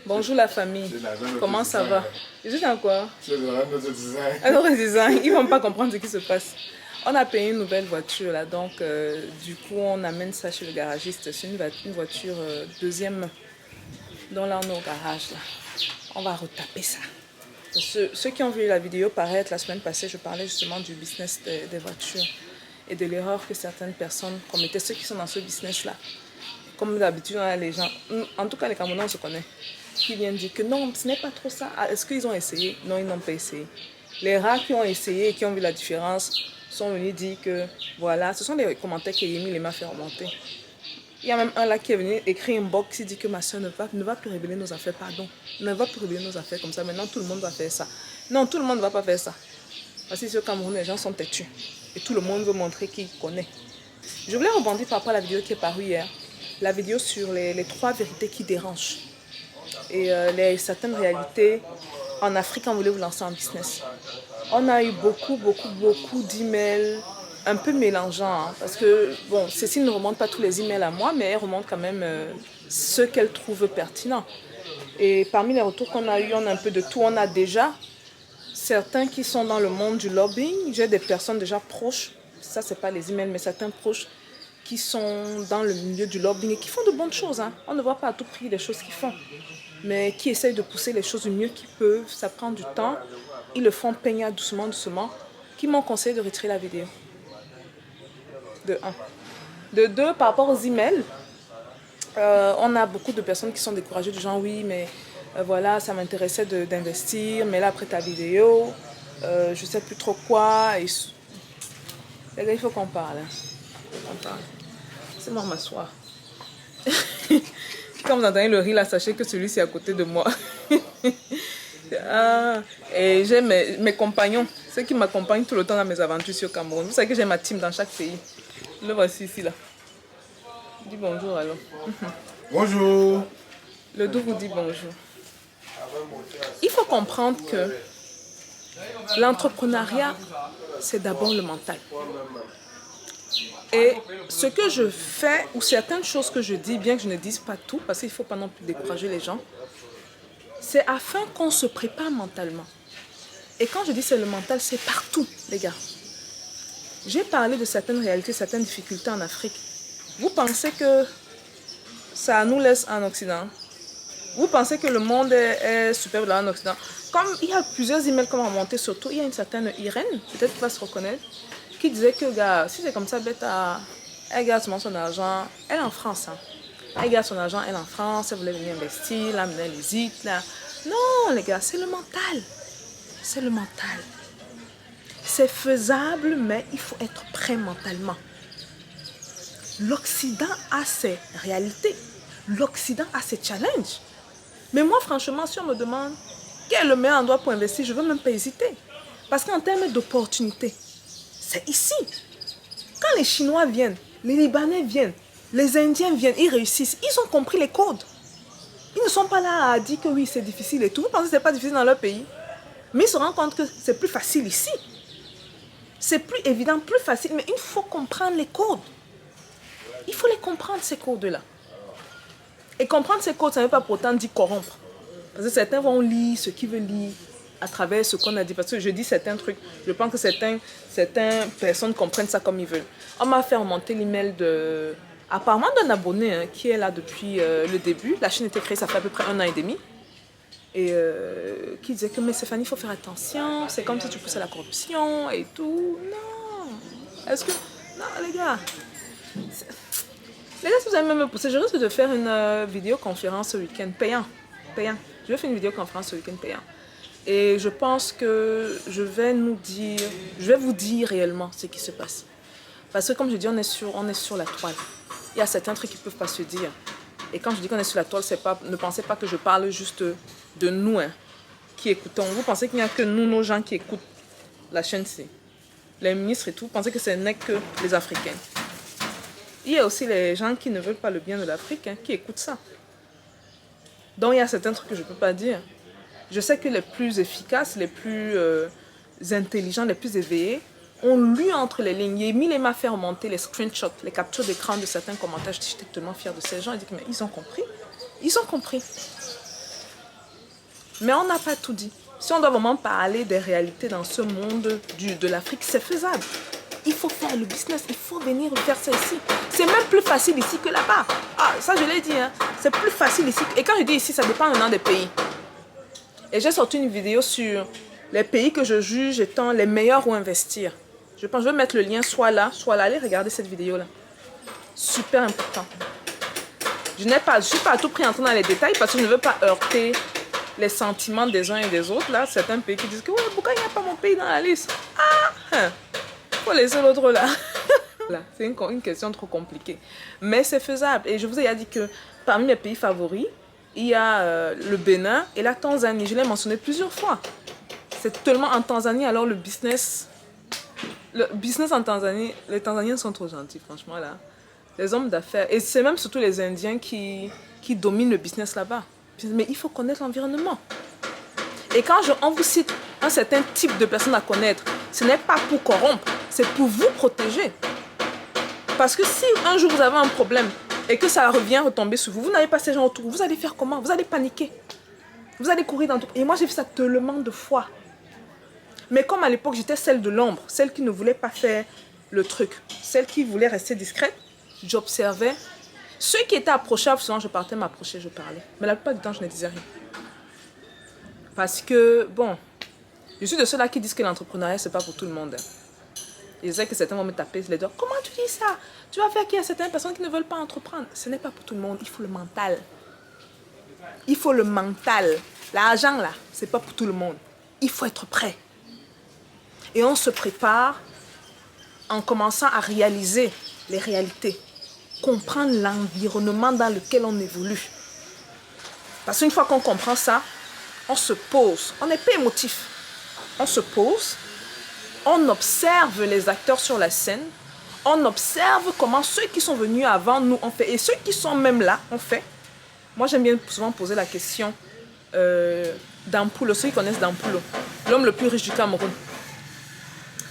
Bonjour la famille. Comment ça va? Je dis dans quoi? C'est notre design. Un autre design. Ils ne vont pas comprendre ce qui se passe. On a payé une nouvelle voiture là, donc du coup on amène ça chez le garagiste. C'est une voiture deuxième main. Donc là on est au garage là. On va retaper ça. Ceux qui ont vu la vidéo paraître la semaine passée, je parlais justement du business des voitures et de l'erreur que certaines personnes commettaient, ceux qui sont dans ce business là. Comme d'habitude, les gens, en tout cas les Camerounais, on se connaît, qui viennent dire que non, ce n'est pas trop ça. Est-ce qu'ils ont essayé? Non, ils n'ont pas essayé. Les rares qui ont essayé et qui ont vu la différence sont venus dire que voilà, ce sont les commentaires qu'Yemi m'a fait remonter. Il y a même un là qui est venu écrire une box qui dit que ma soeur ne va plus révéler nos affaires, pardon. Ne va plus révéler nos affaires comme ça. Maintenant, tout le monde va faire ça. Non, tout le monde ne va pas faire ça. Parce que ici au Cameroun, les gens sont têtus. Et tout le monde veut montrer qu'il connaît. Je voulais rebondir par rapport à la vidéo qui est parue hier. La vidéo sur les 3 vérités qui dérangent. Et certaines réalités en Afrique, on voulait vous lancer en business. On a eu beaucoup d'emails un peu mélangeants. Hein, parce que, bon, Cécile ne remonte pas tous les emails à moi, mais elle remonte quand même ceux qu'elle trouve pertinents. Et parmi les retours qu'on a eu, on a un peu de tout. On a déjà certains qui sont dans le monde du lobbying. J'ai des personnes déjà proches. Ça, c'est pas les emails, mais certains proches qui sont dans le milieu du lobbying et qui font de bonnes choses. Hein. On ne voit pas à tout prix les choses qu'ils font, mais qui essayent de pousser les choses du mieux qu'ils peuvent. Ça prend du temps. Ils le font peigner doucement, qui m'ont conseillé de retirer la vidéo. De 1. De 2, par rapport aux emails, on a beaucoup de personnes qui sont découragées du genre, oui, mais voilà, ça m'intéressait d'investir, mais là, après ta vidéo, je ne sais plus trop quoi. Et... Les gars, il faut qu'on parle. Hein. Laissez-moi m'asseoir. Quand vous entendez le rire là, sachez que celui-ci est à côté de moi. Et j'ai mes compagnons, ceux qui m'accompagnent tout le temps dans mes aventures sur Cameroun. Vous savez que j'ai ma team dans chaque pays. Le voici ici là. Dis bonjour alors. Bonjour. Le doux vous dit bonjour. Il faut comprendre que l'entrepreneuriat, c'est d'abord le mental. Et ce que je fais, ou certaines choses que je dis, bien que je ne dise pas tout, parce qu'il ne faut pas non plus décourager les gens, c'est afin qu'on se prépare mentalement. Et quand je dis c'est le mental, c'est partout, les gars. J'ai parlé de certaines réalités, certaines difficultés en Afrique. Vous pensez que ça nous laisse en Occident? Vous pensez que le monde est superbe là en Occident? Comme il y a plusieurs emails qui m'ont remonté, surtout, il y a une certaine Irène, peut-être qu'il va se reconnaître, qui disait que, gars, si c'est comme ça, bêta, elle garde son argent, elle est en France. Hein. Elle garde son argent, elle est en France, elle voulait venir investir, là, maintenant elle hésite, là. Non, les gars, c'est le mental. C'est le mental. C'est faisable, mais il faut être prêt mentalement. L'Occident a ses réalités. L'Occident a ses challenges. Mais moi, franchement, si on me demande quel est le meilleur endroit pour investir, je ne veux même pas hésiter. Parce qu'en termes d'opportunités, c'est ici. Quand les Chinois viennent, les Libanais viennent, les Indiens viennent, ils réussissent. Ils ont compris les codes. Ils ne sont pas là à dire que oui, c'est difficile et tout. Vous pensez que ce n'est pas difficile dans leur pays? Mais ils se rendent compte que c'est plus facile ici. C'est plus évident, plus facile. Mais il faut comprendre les codes. Il faut les comprendre, ces codes-là. Et comprendre ces codes, ça ne veut pas pour autant dire corrompre. Parce que certains vont lire ce qu'ils veulent lire à travers ce qu'on a dit. Parce que je dis certains trucs, je pense que certaines personnes comprennent ça comme ils veulent. On m'a fait remonter l'email apparemment d'un abonné hein, qui est là depuis le début. La chaîne a été créée, ça fait à peu près 1 an et demi. Et qui disait que mais Stéphanie, il faut faire attention, c'est comme si tu poussais à la corruption et tout. Non. Est-ce que... Non, les gars. Les gars, si vous allez même me pousser, je risque de faire une vidéoconférence ce week-end, payant. Je vais faire une vidéoconférence ce week-end payant. Et je pense que je vais vous dire réellement ce qui se passe. Parce que comme je dis, on est sur la toile. Il y a certains trucs qui ne peuvent pas se dire. Et quand je dis qu'on est sur la toile, ne pensez pas que je parle juste de nous hein, qui écoutons. Vous pensez qu'il n'y a que nous, nos gens qui écoutent la chaîne, c'est les ministres et tout. Vous pensez que ce n'est que les Africains. Il y a aussi les gens qui ne veulent pas le bien de l'Afrique hein, qui écoutent ça. Donc il y a certains trucs que je ne peux pas dire. Je sais que les plus efficaces, les plus intelligents, les plus éveillés ont lu entre les lignes. Yemi m'a fait remonter les screenshots, les captures d'écran de certains commentaires. J'étais tellement fière de ces gens. Il dit que mais ils ont compris. Ils ont compris. Mais on n'a pas tout dit. Si on doit vraiment parler des réalités dans ce monde de l'Afrique, c'est faisable. Il faut faire le business, il faut venir faire ça ici. C'est même plus facile ici que là-bas. Ah, ça je l'ai dit, hein. C'est plus facile ici. Et quand je dis ici, ça dépend maintenant des pays. Et j'ai sorti une vidéo sur les pays que je juge étant les meilleurs où investir. Je pense que je vais mettre le lien soit là. Allez regarder cette vidéo-là. Super important. Je ne suis pas à tout prix entrée dans les détails parce que je ne veux pas heurter les sentiments des uns et des autres. Là, certains pays qui disent que ouais, pourquoi il n'y a pas mon pays dans la liste? Ah, faut laisser l'autre là. C'est une question trop compliquée. Mais c'est faisable. Et je vous ai dit que parmi mes pays favoris, il y a le Bénin et la Tanzanie. Je l'ai mentionné plusieurs fois. C'est tellement en Tanzanie, alors le business en Tanzanie, les Tanzaniens sont trop gentils, franchement, là. Les hommes d'affaires. Et c'est même surtout les Indiens qui dominent le business là-bas. Mais il faut connaître l'environnement. Et quand on vous cite un certain type de personnes à connaître, ce n'est pas pour corrompre, c'est pour vous protéger. Parce que si un jour vous avez un problème et que ça revient retomber sur vous, vous n'avez pas ces gens autour, vous allez faire comment? Vous allez paniquer. Vous allez courir dans tout. Et moi, j'ai vu ça tellement de fois. Mais comme à l'époque, j'étais celle de l'ombre, celle qui ne voulait pas faire le truc, celle qui voulait rester discrète, j'observais. Ceux qui étaient approchables, souvent je partais m'approcher, je parlais. Mais la plupart du temps, je ne disais rien. Parce que, bon, je suis de ceux-là qui disent que l'entrepreneuriat, ce n'est pas pour tout le monde. Ils disaient que certains vont me taper les doigts. Comment tu dis ça? Tu vas faire qu'il y a certaines personnes qui ne veulent pas entreprendre. Ce n'est pas pour tout le monde, il faut le mental. Il faut le mental. L'argent, là, ce n'est pas pour tout le monde. Il faut être prêt. Et on se prépare en commençant à réaliser les réalités. Comprendre l'environnement dans lequel on évolue. Parce qu'une fois qu'on comprend ça, on se pose. On n'est pas émotif. On se pose. On observe les acteurs sur la scène. On observe comment ceux qui sont venus avant nous ont fait. Et ceux qui sont même là ont fait. Moi, j'aime bien souvent poser la question d'Ampulo. Ceux qui connaissent d'Ampulo. L'homme le plus riche du Cameroun.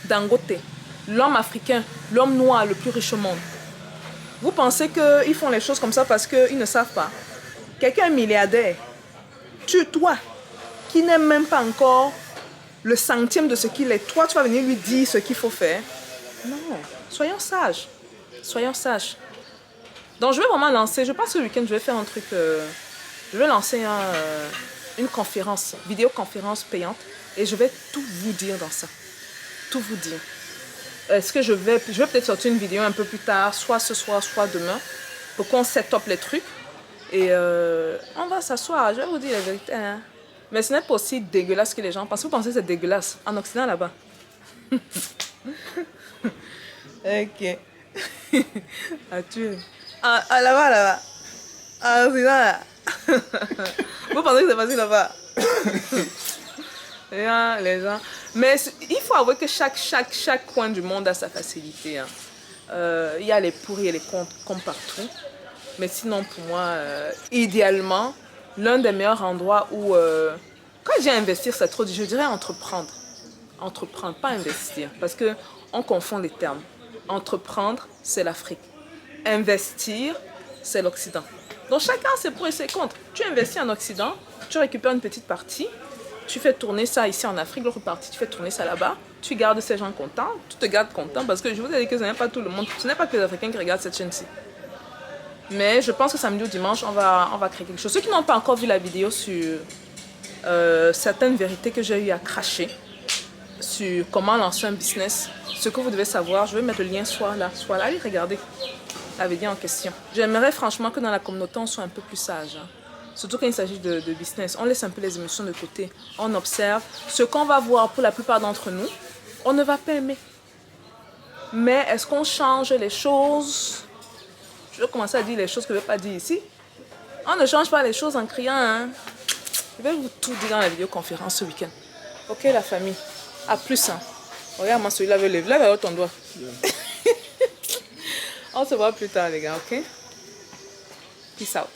Dangote. L'homme africain. L'homme noir le plus riche au monde. Vous pensez qu'ils font les choses comme ça parce qu'ils ne savent pas? Quelqu'un est milliardaire. Toi, qui n'aime même pas encore le centième de ce qu'il est, toi, tu vas venir lui dire ce qu'il faut faire? Non, soyons sages. Soyons sages. Donc, je vais vraiment lancer, je pense que ce week-end, je vais faire un truc, je vais lancer une conférence, vidéoconférence payante, et je vais tout vous dire dans ça. Tout vous dire. Est-ce que je vais peut-être sortir une vidéo un peu plus tard, soit ce soir, soit demain, pour qu'on set up les trucs. Et on va s'asseoir, je vais vous dire la vérité. Hein. Mais ce n'est pas aussi dégueulasse que les gens pensent. Vous pensez que c'est dégueulasse en Occident là-bas? Ok. Ah, tu es. Ah, là-bas, là-bas. Ah, c'est là. Vous pensez que c'est facile là-bas? Les gens. Mais il faut avouer que chaque coin du monde a sa facilité. Hein. Il y a les pour et les contre comme partout. Mais sinon, pour moi, idéalement, l'un des meilleurs endroits où... quand j'ai investir, c'est trop dit. Je dirais entreprendre. Entreprendre, pas investir. Parce qu'on confond les termes. Entreprendre, c'est l'Afrique. Investir, c'est l'Occident. Donc chacun ses pour et ses contre. Tu investis en Occident, tu récupères une petite partie, tu fais tourner ça ici en Afrique, l'autre partie, tu fais tourner ça là-bas, tu gardes ces gens contents, tu te gardes content parce que je vous ai dit que ce n'est pas tout le monde, ce n'est pas que les Africains qui regardent cette chaîne-ci. Mais je pense que samedi ou dimanche, on va créer quelque chose. Ceux qui n'ont pas encore vu la vidéo sur certaines vérités que j'ai eu à cracher, sur comment lancer un business, ce que vous devez savoir, je vais mettre le lien soit là, allez regarder la vidéo en question. J'aimerais franchement que dans la communauté, on soit un peu plus sage. Hein. Surtout quand il s'agit de business. On laisse un peu les émotions de côté. On observe. Ce qu'on va voir pour la plupart d'entre nous, on ne va pas aimer. Mais est-ce qu'on change les choses? Je vais commencer à dire les choses que je ne vais pas dire ici. On ne change pas les choses en criant. Hein. Je vais vous tout dire dans la vidéoconférence ce week-end. Ok la famille. À plus. Hein. Regarde-moi celui-là veut lever. Lève ton doigt. Yeah. On se voit plus tard les gars, ok? Peace out.